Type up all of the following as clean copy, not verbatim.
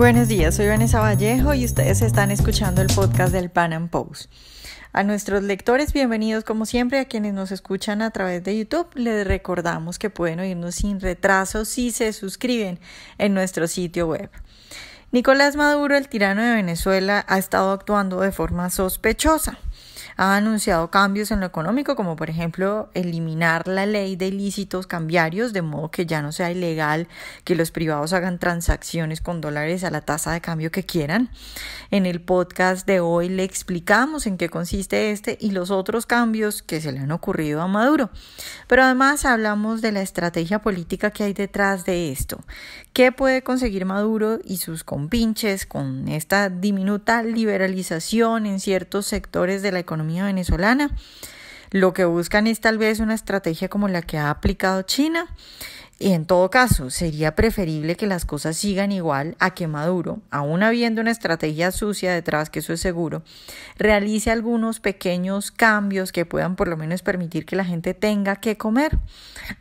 Buenos días, soy Vanessa Vallejo y ustedes están escuchando el podcast del Pan Am Post. A nuestros lectores, bienvenidos como siempre. A quienes nos escuchan a través de YouTube, les recordamos que pueden oírnos sin retraso si se suscriben en nuestro sitio web. Nicolás Maduro, el tirano de Venezuela, ha estado actuando de forma sospechosa. Ha anunciado cambios en lo económico, como por ejemplo eliminar la ley de ilícitos cambiarios, de modo que ya no sea ilegal que los privados hagan transacciones con dólares a la tasa de cambio que quieran. En el podcast de hoy le explicamos en qué consiste este y los otros cambios que se le han ocurrido a Maduro. Pero además hablamos de la estrategia política que hay detrás de esto. ¿Qué puede conseguir Maduro y sus compinches con esta diminuta liberalización en ciertos sectores de la economía venezolana? Lo que buscan es tal vez una estrategia como la que ha aplicado China. Y en todo caso, sería preferible que las cosas sigan igual a que Maduro, aún habiendo una estrategia sucia detrás, que eso es seguro, realice algunos pequeños cambios que puedan por lo menos permitir que la gente tenga que comer.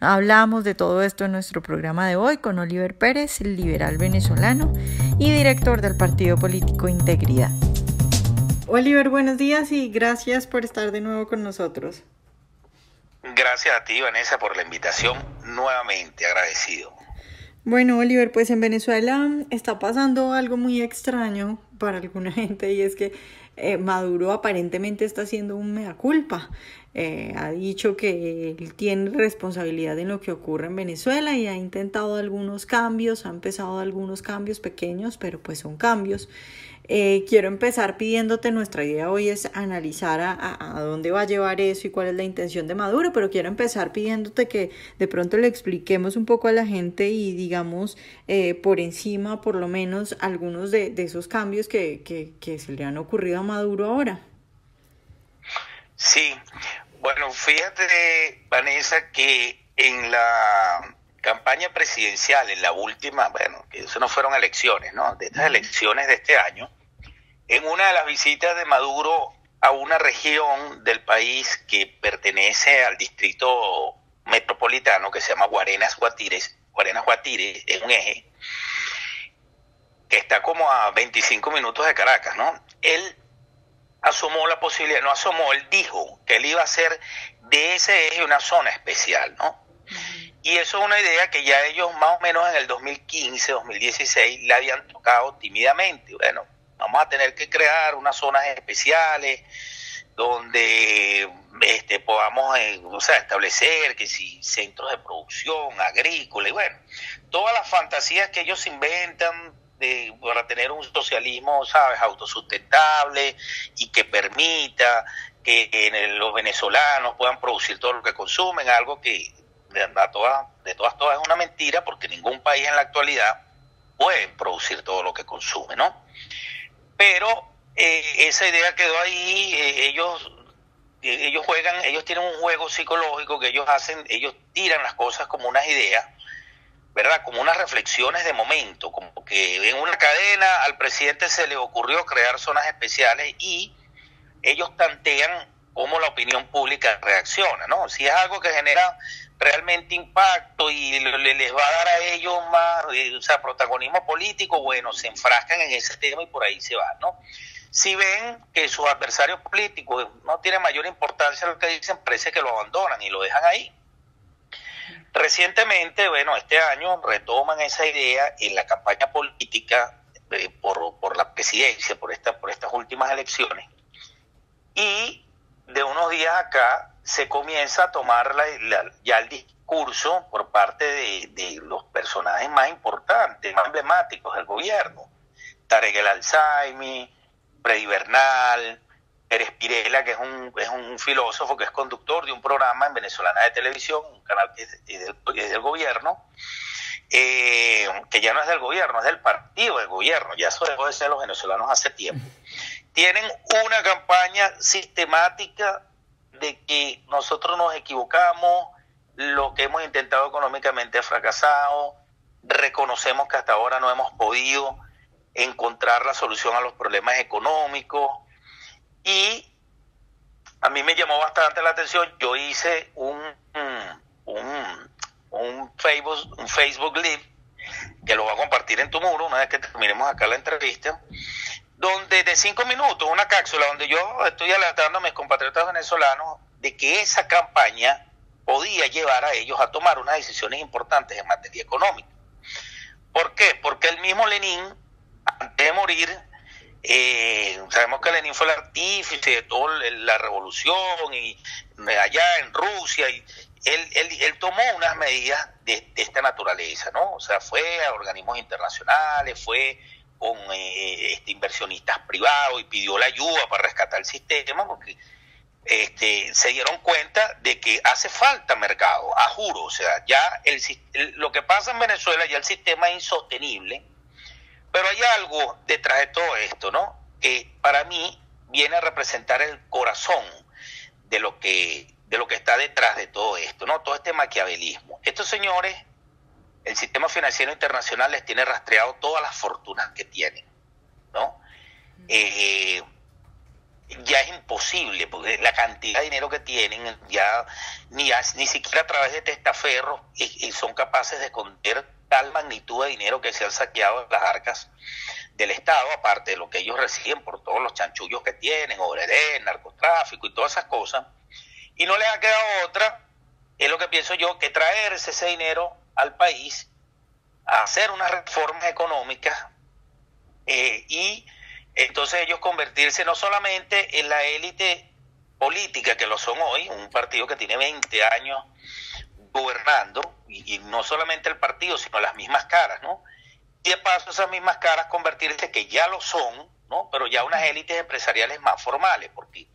Hablamos de todo esto en nuestro programa de hoy con Oliver Pérez, liberal venezolano y director del partido político Integridad. Oliver, buenos días y gracias por estar de nuevo con nosotros. Gracias a ti, Vanessa, por la invitación, nuevamente agradecido. Bueno, Oliver, pues en Venezuela está pasando algo muy extraño para alguna gente y es que Maduro aparentemente está haciendo un mea culpa. Ha dicho que él tiene responsabilidad en lo que ocurre en Venezuela y ha intentado algunos cambios, ha empezado algunos cambios pequeños, pero pues son cambios. Quiero empezar pidiéndote, nuestra idea hoy es analizar a dónde va a llevar eso y cuál es la intención de Maduro, pero quiero empezar pidiéndote que de pronto le expliquemos un poco a la gente y digamos por encima por lo menos algunos de esos cambios que se le han ocurrido a Maduro ahora. Sí, bueno, fíjate, Vanessa, que en la campaña presidencial, en la última, bueno, que eso no fueron elecciones, ¿no? De estas elecciones de este año, en una de las visitas de Maduro a una región del país que pertenece al distrito metropolitano que se llama Guarenas Guatire, es un eje que está como a 25 minutos de Caracas, ¿no? Él asomó la posibilidad, no asomó, él dijo que él iba a hacer de ese eje una zona especial, ¿no? Y eso es una idea que ya ellos más o menos en el 2015, 2016 le habían tocado tímidamente. Bueno, vamos a tener que crear unas zonas especiales donde podamos establecer que si centros de producción agrícola y bueno, todas las fantasías que ellos inventan para tener un socialismo, ¿sabes?, autosustentable y que permita que los venezolanos puedan producir todo lo que consumen, algo que de todas es una mentira, porque ningún país en la actualidad puede producir todo lo que consume, ¿no? Pero esa idea quedó ahí. Ellos tienen un juego psicológico que ellos tiran las cosas como unas ideas, ¿verdad? Como unas reflexiones de momento, como que en una cadena al presidente se le ocurrió crear zonas especiales y ellos tantean cómo la opinión pública reacciona, ¿no? Si es algo que genera realmente impacto y les va a dar a ellos más protagonismo político, bueno, se enfrascan en ese tema y por ahí se van, ¿no? Si ven que sus adversarios políticos no tienen mayor importancia lo que dicen, parece que lo abandonan y lo dejan ahí. Recientemente, bueno, este año retoman esa idea en la campaña política por la presidencia, por estas últimas elecciones, y de unos días acá se comienza a tomar ya el discurso por parte de los personajes más importantes, más emblemáticos del gobierno. Tarek El Alzaimi, Freddy Bernal, Pérez Pirela, que es un filósofo que es conductor de un programa en Venezolana de Televisión, un canal que es del gobierno, que ya no es del gobierno, es del partido del gobierno, ya eso dejó de ser los venezolanos hace tiempo. Tienen una campaña sistemática de que nosotros nos equivocamos, lo que hemos intentado económicamente ha fracasado, reconocemos que hasta ahora no hemos podido encontrar la solución a los problemas económicos, y a mí me llamó bastante la atención. Yo hice un Facebook Live que lo voy a compartir en tu muro una vez que terminemos acá la entrevista, donde de 5 minutos, una cápsula donde yo estoy alertando a mis compatriotas venezolanos de que esa campaña podía llevar a ellos a tomar unas decisiones importantes en materia económica. ¿Por qué? Porque el mismo Lenin, antes de morir, sabemos que Lenin fue el artífice de toda la revolución y allá en Rusia, y él tomó unas medidas de esta naturaleza, ¿no? O sea, fue a organismos internacionales, fue con inversionistas privados y pidió la ayuda para rescatar el sistema, porque se dieron cuenta de que hace falta mercado, a juro. O sea, ya lo que pasa en Venezuela, ya el sistema es insostenible, pero hay algo detrás de todo esto, ¿no? Que para mí viene a representar el corazón de lo que está detrás de todo esto, ¿no? Todo este maquiavelismo. Estos señores, el sistema financiero internacional les tiene rastreado todas las fortunas que tienen, ¿no? Ya es imposible, porque la cantidad de dinero que tienen, ya ni siquiera a través de testaferros son capaces de esconder tal magnitud de dinero que se han saqueado las arcas del Estado, aparte de lo que ellos reciben por todos los chanchullos que tienen, obrerén, narcotráfico y todas esas cosas. Y no les ha quedado otra, es lo que pienso yo, que traerse ese dinero al país, a hacer unas reformas económicas y entonces ellos convertirse no solamente en la élite política que lo son hoy, un partido que tiene 20 años gobernando, y no solamente el partido, sino las mismas caras, ¿no? Y de paso esas mismas caras convertirse, que ya lo son, ¿no? Pero ya unas élites empresariales más formales, porque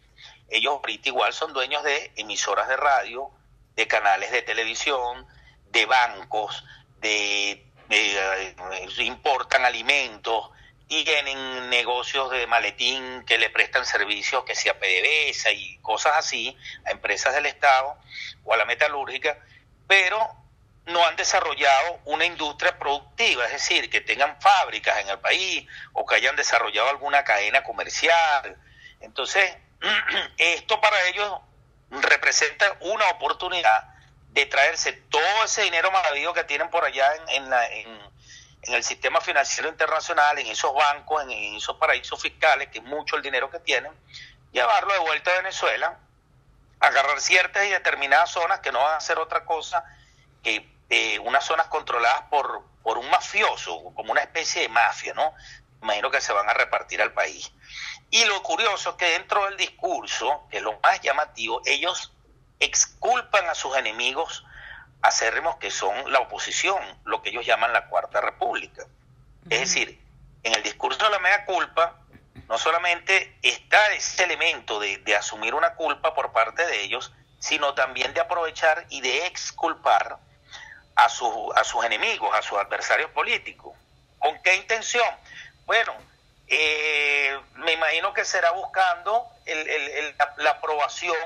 ellos ahorita igual son dueños de emisoras de radio, de canales de televisión, de bancos, importan alimentos, tienen negocios de maletín que le prestan servicios, que sea PDVSA y cosas así, a empresas del Estado o a la metalúrgica, pero no han desarrollado una industria productiva, es decir, que tengan fábricas en el país o que hayan desarrollado alguna cadena comercial. Entonces, esto para ellos representa una oportunidad de traerse todo ese dinero maravilloso que tienen por allá en el sistema financiero internacional, en esos bancos, en esos paraísos fiscales, que es mucho el dinero que tienen, llevarlo de vuelta a Venezuela, agarrar ciertas y determinadas zonas que no van a hacer otra cosa que unas zonas controladas por un mafioso, como una especie de mafia, ¿no? Imagino que se van a repartir al país. Y lo curioso es que dentro del discurso, que es lo más llamativo, ellos exculpan a sus enemigos acérrimos, que son la oposición, lo que ellos llaman la Cuarta República. Es decir, en el discurso de la mea culpa, no solamente está ese elemento de asumir una culpa por parte de ellos, sino también de aprovechar y de exculpar a sus enemigos, a sus adversarios políticos. ¿Con qué intención? Bueno, me imagino que será buscando la aprobación,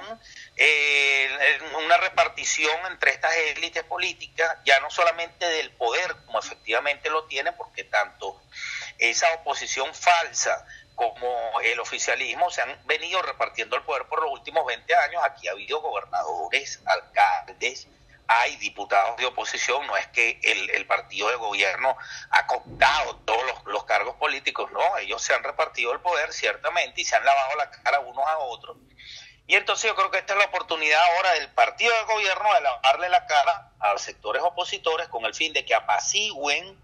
una repartición entre estas élites políticas, ya no solamente del poder, como efectivamente lo tienen, porque tanto esa oposición falsa como el oficialismo se han venido repartiendo el poder por los últimos 20 años. Aquí ha habido gobernadores, alcaldes, hay diputados de oposición, no es que el partido de gobierno ha cooptado todos los cargos políticos, no, ellos se han repartido el poder ciertamente y se han lavado la cara unos a otros. Y entonces yo creo que esta es la oportunidad ahora del partido de gobierno de lavarle la cara a los sectores opositores con el fin de que apacigüen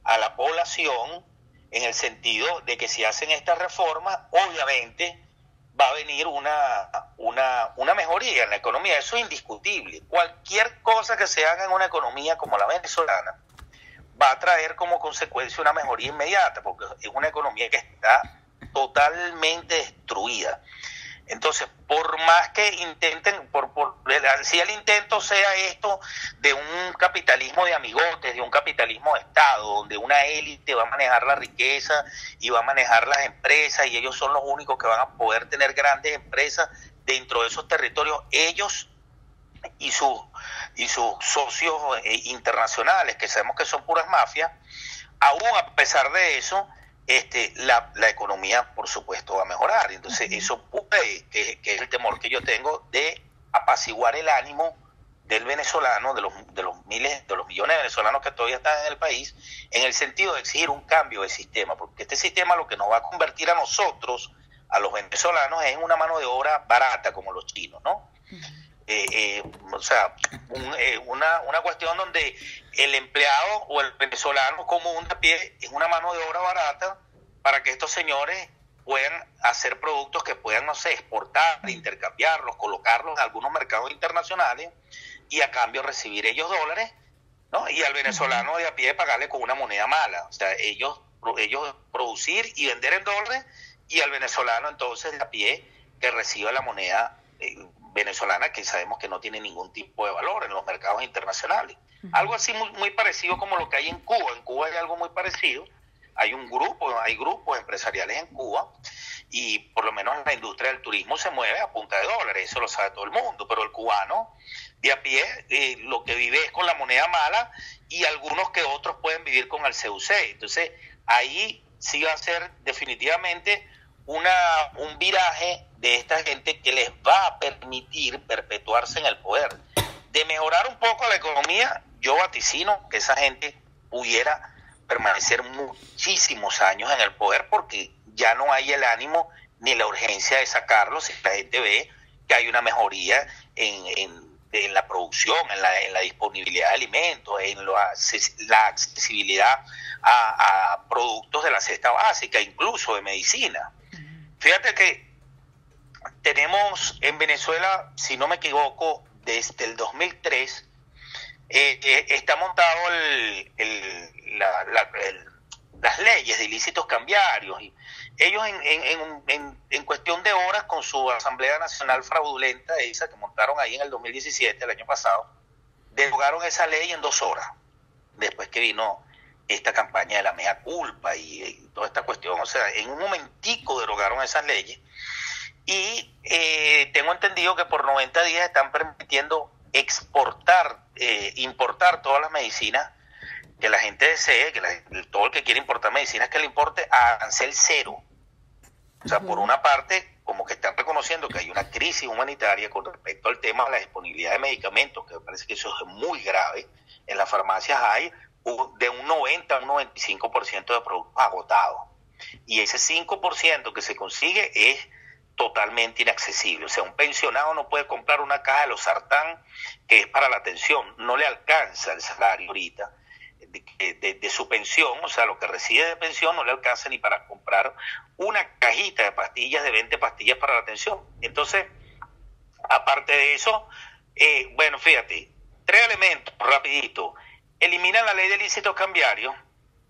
a la población, en el sentido de que si hacen estas reformas, obviamente va a venir una mejoría en la economía. Eso es indiscutible. Cualquier cosa que se haga en una economía como la venezolana va a traer como consecuencia una mejoría inmediata, porque es una economía que está totalmente destruida. Entonces, por más que intenten, si el intento sea esto de un capitalismo de amigotes, de un capitalismo de Estado, donde una élite va a manejar la riqueza y va a manejar las empresas, y ellos son los únicos que van a poder tener grandes empresas dentro de esos territorios, ellos y sus socios internacionales, que sabemos que son puras mafias, aún a pesar de eso, la economía, por supuesto, va a mejorar. Entonces, eso puede, que es el temor que yo tengo, de apaciguar el ánimo del venezolano, de los miles, de los millones de venezolanos que todavía están en el país, en el sentido de exigir un cambio de sistema, porque este sistema lo que nos va a convertir a nosotros, a los venezolanos, es en una mano de obra barata, como los chinos, ¿no? O sea, una cuestión donde el empleado o el venezolano común de a pie es una mano de obra barata para que estos señores puedan hacer productos que puedan, no sé, exportar, intercambiarlos, colocarlos en algunos mercados internacionales y a cambio recibir ellos dólares, ¿no? Y al venezolano de a pie pagarle con una moneda mala. O sea, ellos producir y vender en dólares, y al venezolano entonces de a pie que reciba la moneda venezolana, que sabemos que no tiene ningún tipo de valor en los mercados internacionales. Algo así muy parecido como lo que hay en Cuba. En Cuba hay algo muy parecido. Hay grupos empresariales en Cuba, y por lo menos la industria del turismo se mueve a punta de dólares, eso lo sabe todo el mundo, pero el cubano de a pie lo que vive es con la moneda mala, y algunos que otros pueden vivir con el CUC. Entonces ahí sí va a ser definitivamente un viraje de esta gente que les va a permitir perpetuarse en el poder. De mejorar un poco la economía, yo vaticino que esa gente pudiera permanecer muchísimos años en el poder, porque ya no hay el ánimo ni la urgencia de sacarlos si la gente ve que hay una mejoría en la producción, en la disponibilidad de alimentos, en la accesibilidad a productos de la cesta básica, incluso de medicina. Fíjate que tenemos en Venezuela, si no me equivoco, desde el 2003, está montado las leyes de ilícitos cambiarios, y ellos en cuestión de horas, con su Asamblea Nacional fraudulenta, esa que montaron ahí en el 2017, el año pasado, derogaron esa ley en 2 horas, después que vino esta campaña de la mea culpa y toda esta cuestión. O sea, en un momentico derogaron esas leyes, y tengo entendido que por 90 días están permitiendo importar todas las medicinas que la gente desee, todo el que quiere importar medicinas, que le importe a arancel cero. O sea, por una parte, como que están reconociendo que hay una crisis humanitaria con respecto al tema de la disponibilidad de medicamentos, que me parece que eso es muy grave. En las farmacias hay de un 90 a un 95% de productos agotados, y ese 5% que se consigue es totalmente inaccesible. O sea, un pensionado no puede comprar una caja de losartán, que es para la atención, no le alcanza el salario ahorita de su pensión, o sea, lo que recibe de pensión no le alcanza ni para comprar una cajita de pastillas, de 20 pastillas para la atención. Entonces, aparte de eso, bueno, fíjate, 3 elementos, rapidito. Eliminan la ley de ilícitos cambiarios,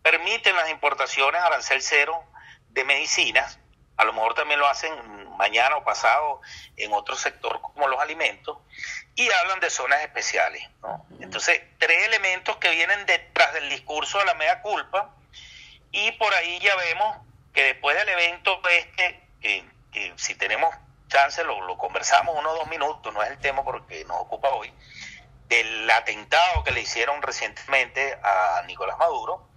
permiten las importaciones a arancel cero de medicinas, a lo mejor también lo hacen mañana o pasado en otro sector como los alimentos, y hablan de zonas especiales, ¿no? Entonces, 3 elementos que vienen detrás del discurso de la mea culpa, y por ahí ya vemos que después del evento que si tenemos chance lo conversamos 1 o 2 minutos, no es el tema porque nos ocupa hoy, del atentado que le hicieron recientemente a Nicolás Maduro.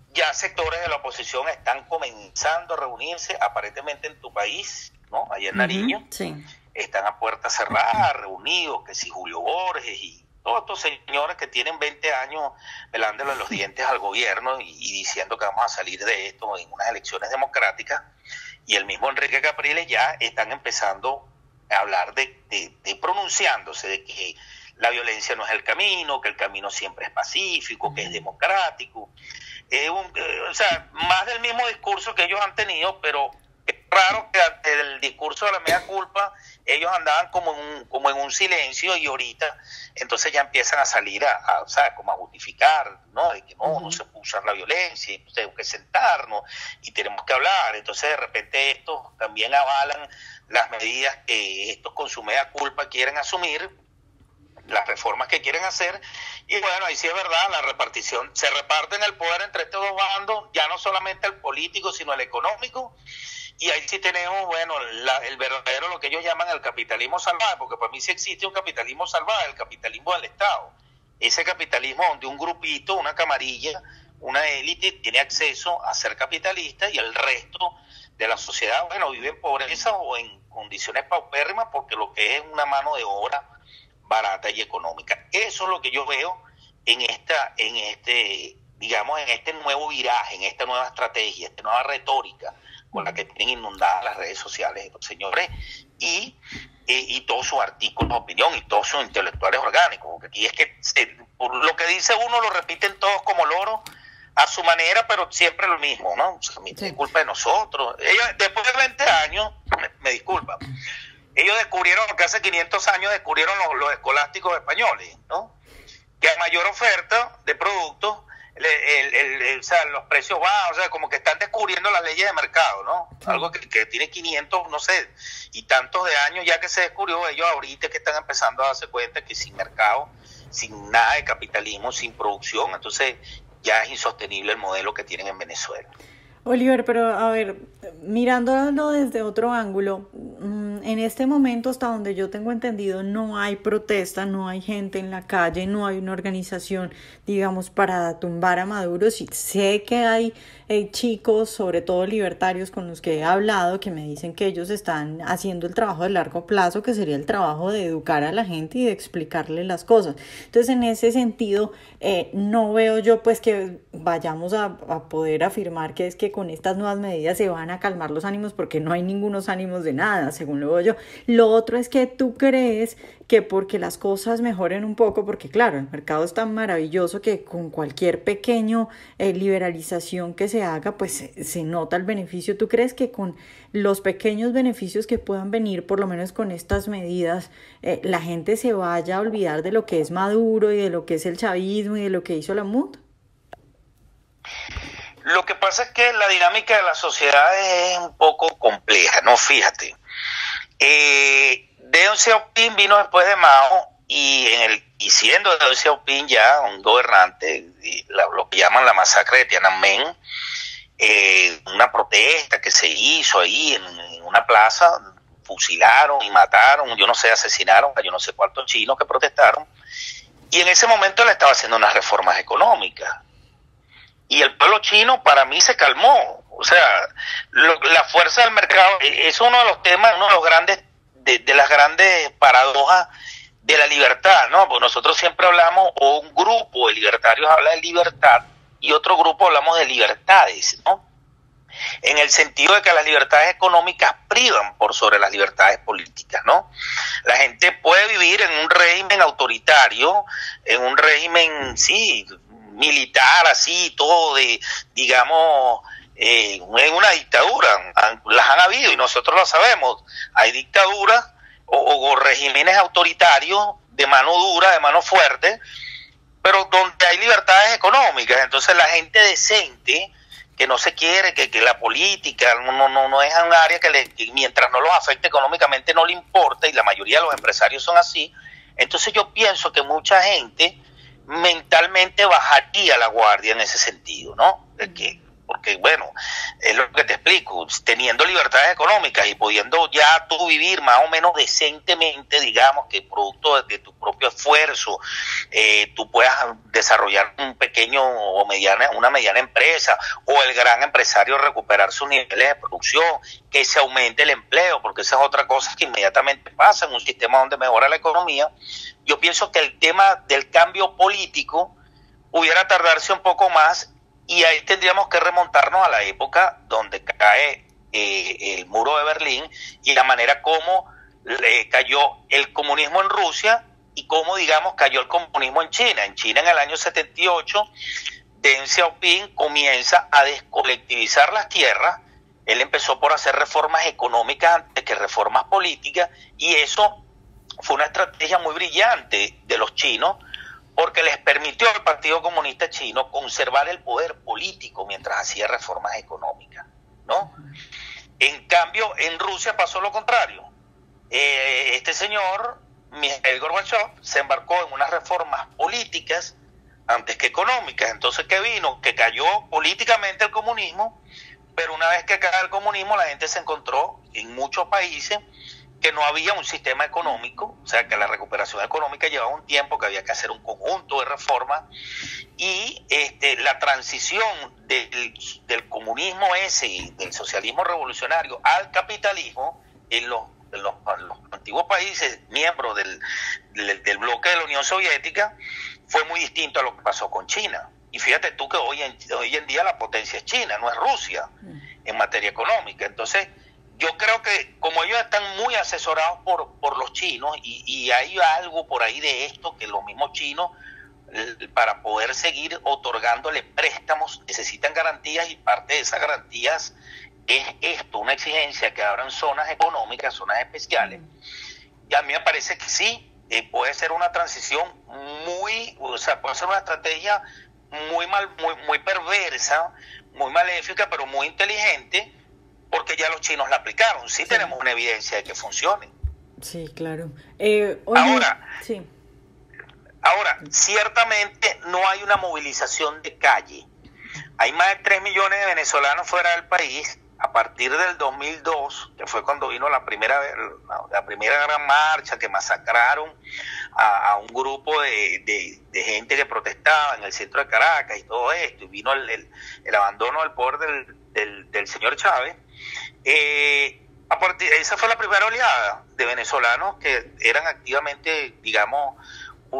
Ya sectores de la oposición están comenzando a reunirse, aparentemente en tu país, ¿no? Allá en Nariño. Sí. Están a puerta cerrada, reunidos, que si Julio Borges y todos estos señores que tienen 20 años pelándole los dientes al gobierno y diciendo que vamos a salir de esto en unas elecciones democráticas, y el mismo Enrique Capriles ya están empezando a hablar de pronunciándose de que la violencia no es el camino, que el camino siempre es pacífico, que es democrático. O sea, más del mismo discurso que ellos han tenido, pero es raro que ante el discurso de la mea culpa ellos andaban como en un silencio, y ahorita entonces ya empiezan a salir o sea, como a justificar, ¿no? De que no se puede usar la violencia, entonces tenemos que sentarnos y tenemos que hablar. Entonces de repente estos también avalan las medidas que estos con su mea culpa quieren asumir, las reformas que quieren hacer, y bueno, ahí sí es verdad, la repartición, se reparten el poder entre estos 2 bandos, ya no solamente el político, sino el económico, y ahí sí tenemos, bueno, el verdadero, lo que ellos llaman el capitalismo salvaje, porque para mí sí existe un capitalismo salvaje, el capitalismo del Estado, ese capitalismo donde un grupito, una camarilla, una élite tiene acceso a ser capitalista, y el resto de la sociedad, bueno, vive en pobreza o en condiciones paupérrimas, porque lo que es una mano de obra barata y económica. Eso es lo que yo veo en este nuevo viraje, en esta nueva estrategia, esta nueva retórica con la que tienen inundadas las redes sociales los señores y todos sus artículos de opinión y todos sus intelectuales orgánicos. Porque aquí es que por lo que dice uno lo repiten todos como loro a su manera, pero siempre lo mismo, ¿no? O sea, es culpa de nosotros. Ellos, después de 20 años, me disculpan, ellos descubrieron, que hace 500 años descubrieron los escolásticos españoles, ¿no? Que a mayor oferta de productos, o sea, los precios bajos, o sea, como que están descubriendo las leyes de mercado, ¿no? Sí. Algo que tiene 500, no sé, y tantos de años ya que se descubrió, ellos ahorita que están empezando a darse cuenta que sin mercado, sin nada de capitalismo, sin producción, entonces ya es insostenible el modelo que tienen en Venezuela. Oliver, pero a ver, mirándolo desde otro ángulo, en este momento, hasta donde yo tengo entendido, no hay protesta, no hay gente en la calle, no hay una organización, digamos, para tumbar a Maduro. Sí, sé que hay chicos, sobre todo libertarios, con los que he hablado, que me dicen que ellos están haciendo el trabajo de largo plazo, que sería el trabajo de educar a la gente y de explicarle las cosas. Entonces, en ese sentido, no veo yo pues que vayamos a poder afirmar que es que con estas nuevas medidas se van a calmar los ánimos, porque no hay ningunos ánimos de nada, según lo veo yo. Lo otro es que tú crees que porque las cosas mejoren un poco, porque claro, el mercado es tan maravilloso que con cualquier pequeño liberalización que se haga, pues se nota el beneficio. ¿Tú crees que con los pequeños beneficios que puedan venir, por lo menos con estas medidas, la gente se vaya a olvidar de lo que es Maduro y de lo que es el chavismo y de lo que hizo la MUD? Lo que pasa es que la dinámica de la sociedad es un poco compleja, ¿no? Fíjate. Deng Xiaoping vino después de Mao y siendo Deng Xiaoping ya un gobernante, lo que llaman la masacre de Tiananmen, una protesta que se hizo ahí en una plaza, fusilaron y mataron, yo no sé, asesinaron a yo no sé cuántos chinos que protestaron, y en ese momento le estaba haciendo unas reformas económicas. Y el pueblo chino para mí se calmó. O sea, la fuerza del mercado es uno de los temas, uno de los grandes, de las grandes paradojas de la libertad, ¿no? Porque nosotros siempre hablamos, o un grupo de libertarios habla de libertad y otro grupo hablamos de libertades, ¿no? En el sentido de que las libertades económicas privan por sobre las libertades políticas, ¿no? La gente puede vivir en un régimen autoritario, en un régimen, sí, militar, así, todo de, digamos, en una dictadura. Las han habido y nosotros lo sabemos. Hay dictaduras o regímenes autoritarios de mano dura, de mano fuerte, pero donde hay libertades económicas. Entonces la gente decente, que no se quiere, que la política no es un área que mientras no los afecte económicamente no le importa, y la mayoría de los empresarios son así. Entonces yo pienso que mucha gente mentalmente bajaría la guardia en ese sentido, ¿no? Porque bueno, es lo que te explico, teniendo libertades económicas y pudiendo ya tú vivir más o menos decentemente, digamos que producto de tu propio esfuerzo, tú puedas desarrollar un pequeño o una mediana empresa, o el gran empresario recuperar sus niveles de producción, que se aumente el empleo, porque esa es otra cosa que inmediatamente pasa en un sistema donde mejora la economía. Yo pienso que el tema del cambio político pudiera tardarse un poco más, y ahí tendríamos que remontarnos a la época donde cae el muro de Berlín y la manera como cayó el comunismo en Rusia y cómo, digamos, cayó el comunismo en China. En China, en el año 78, Deng Xiaoping comienza a descolectivizar las tierras. Él empezó por hacer reformas económicas antes que reformas políticas, y eso fue una estrategia muy brillante de los chinos, porque les permitió al Partido Comunista Chino conservar el poder político mientras hacía reformas económicas, ¿no? En cambio, en Rusia pasó lo contrario. Este señor, Mikhail Gorbachev, se embarcó en unas reformas políticas antes que económicas. Entonces, ¿qué vino? Que cayó políticamente el comunismo, pero una vez que cayó el comunismo, la gente se encontró en muchos países que no había un sistema económico, o sea que la recuperación económica llevaba un tiempo, que había que hacer un conjunto de reformas, y la transición del comunismo ese, del socialismo revolucionario al capitalismo, en los los antiguos países miembros del bloque de la Unión Soviética fue muy distinto a lo que pasó con China. Y fíjate tú que hoy en día la potencia es China, no es Rusia, en materia económica. Entonces, yo creo que como ellos están muy asesorados por los chinos, y hay algo por ahí de esto, que los mismos chinos, para poder seguir otorgándole préstamos, necesitan garantías, y parte de esas garantías es esto, una exigencia que abran zonas económicas, zonas especiales. Y a mí me parece que sí, puede ser una transición puede ser una estrategia muy perversa, muy maléfica, pero muy inteligente, porque ya los chinos la aplicaron. Sí, tenemos una evidencia de que funcione. Sí, claro. Ahora, ciertamente no hay una movilización de calle. Hay más de 3 millones de venezolanos fuera del país a partir del 2002, que fue cuando vino la primera gran marcha, que masacraron a un grupo de gente que protestaba en el centro de Caracas y todo esto, y vino el abandono del poder del señor Chávez. Esa fue la primera oleada de venezolanos que eran activamente, digamos,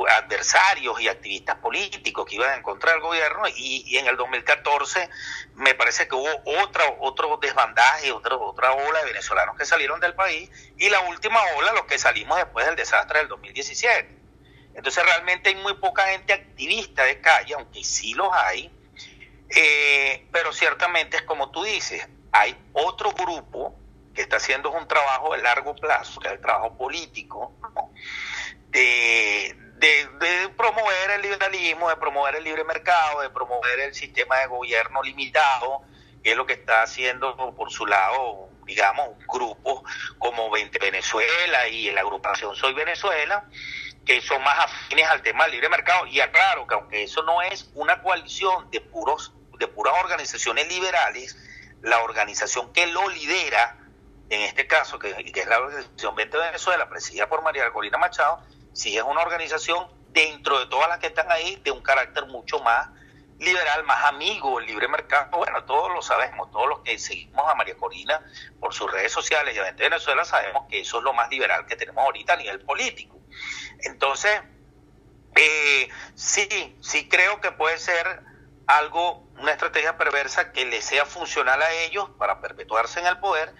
adversarios y activistas políticos que iban en contra del gobierno, y en el 2014 me parece que hubo otro desbandaje, otra ola de venezolanos que salieron del país, y la última ola, los que salimos después del desastre del 2017. Entonces realmente hay muy poca gente activista de calle, aunque sí los hay, pero ciertamente es como tú dices, hay otro grupo que está haciendo un trabajo de largo plazo, que es el trabajo político, ¿no? de promover el liberalismo, de promover el libre mercado, de promover el sistema de gobierno limitado, que es lo que está haciendo por su lado, digamos, grupos como 20 Venezuela y la agrupación Soy Venezuela, que son más afines al tema del libre mercado. Y aclaro que aunque eso no es una coalición de puras organizaciones liberales, la organización que lo lidera, en este caso, que es la organización 20 Venezuela, presidida por María Corina Machado, sí es una organización, dentro de todas las que están ahí, de un carácter mucho más liberal, más amigo del libre mercado. Bueno, todos lo sabemos, todos los que seguimos a María Corina por sus redes sociales y a 20 Venezuela sabemos que eso es lo más liberal que tenemos ahorita a nivel político. Entonces, sí creo que puede ser una estrategia perversa que le sea funcional a ellos para perpetuarse en el poder,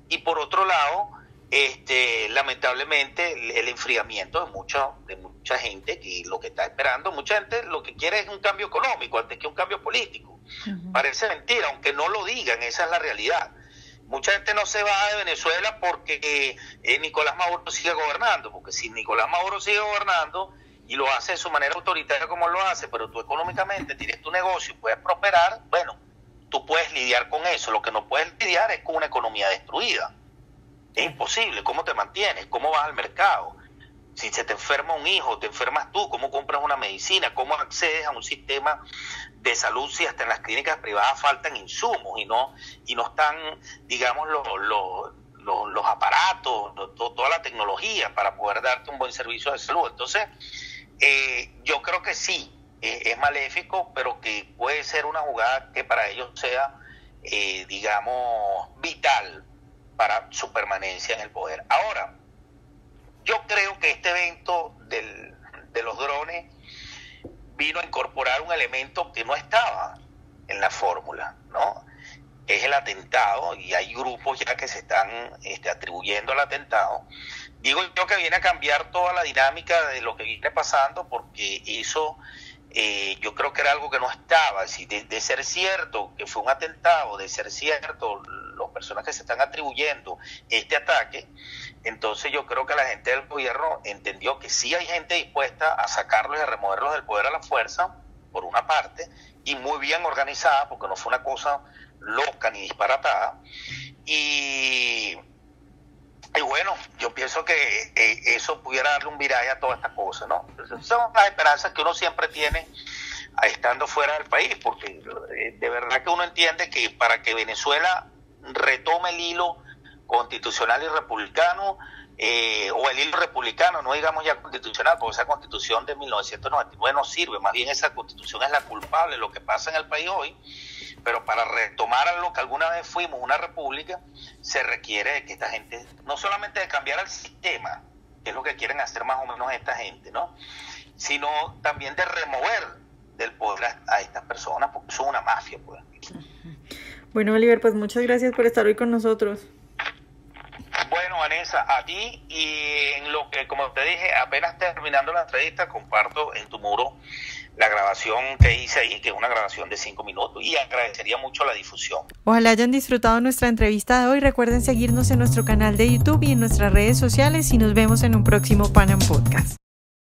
y por otro lado, lamentablemente el enfriamiento de mucha gente que lo que está esperando, mucha gente lo que quiere es un cambio económico antes que un cambio político. Parece mentira, aunque no lo digan, esa es la realidad. Mucha gente no se va de Venezuela porque Nicolás Maduro sigue gobernando, porque si Nicolás Maduro sigue gobernando y lo hace de su manera autoritaria como lo hace, pero tú económicamente tienes tu negocio y puedes prosperar, bueno, tú puedes lidiar con eso. Lo que no puedes lidiar es con una economía destruida. Es imposible. ¿Cómo te mantienes? ¿Cómo vas al mercado? Si se te enferma un hijo, te enfermas tú, ¿cómo compras una medicina? ¿Cómo accedes a un sistema de salud si hasta en las clínicas privadas faltan insumos y no están, digamos, los aparatos, toda la tecnología para poder darte un buen servicio de salud? Entonces, yo creo que sí, es maléfico, pero que puede ser una jugada que para ellos sea, digamos, vital para su permanencia en el poder. Ahora, yo creo que este evento de los drones vino a incorporar un elemento que no estaba en la fórmula, ¿no? Es el atentado, y hay grupos ya que se están atribuyendo al atentado. Digo yo que viene a cambiar toda la dinámica de lo que viene pasando, porque eso yo creo que era algo que no estaba. Es decir, de ser cierto que fue un atentado, de ser cierto las personas que se están atribuyendo este ataque, entonces yo creo que la gente del gobierno entendió que sí hay gente dispuesta a sacarlos y a removerlos del poder a la fuerza, por una parte, y muy bien organizada, porque no fue una cosa loca ni disparatada. Y bueno, yo pienso que eso pudiera darle un viraje a toda esta cosa, ¿no? Entonces, son las esperanzas que uno siempre tiene estando fuera del país, porque de verdad que uno entiende que para que Venezuela retome el hilo constitucional y republicano, o el hilo republicano, no digamos ya constitucional, porque esa constitución de 1999 no sirve, más bien esa constitución es la culpable de lo que pasa en el país hoy. pero para retomar a lo que alguna vez fuimos, una república, se requiere de que esta gente, no solamente de cambiar el sistema, que es lo que quieren hacer más o menos esta gente, ¿no?, sino también de remover del poder a estas personas, porque son una mafia, pues. Bueno, Oliver, pues muchas gracias por estar hoy con nosotros. Bueno, Vanessa, a ti, y en lo que, como te dije, apenas terminando la entrevista, comparto en tu muro la grabación que hice ahí, que es una grabación de 5 minutos, y agradecería mucho la difusión. Ojalá hayan disfrutado nuestra entrevista de hoy. Recuerden seguirnos en nuestro canal de YouTube y en nuestras redes sociales, y nos vemos en un próximo Panam Podcast.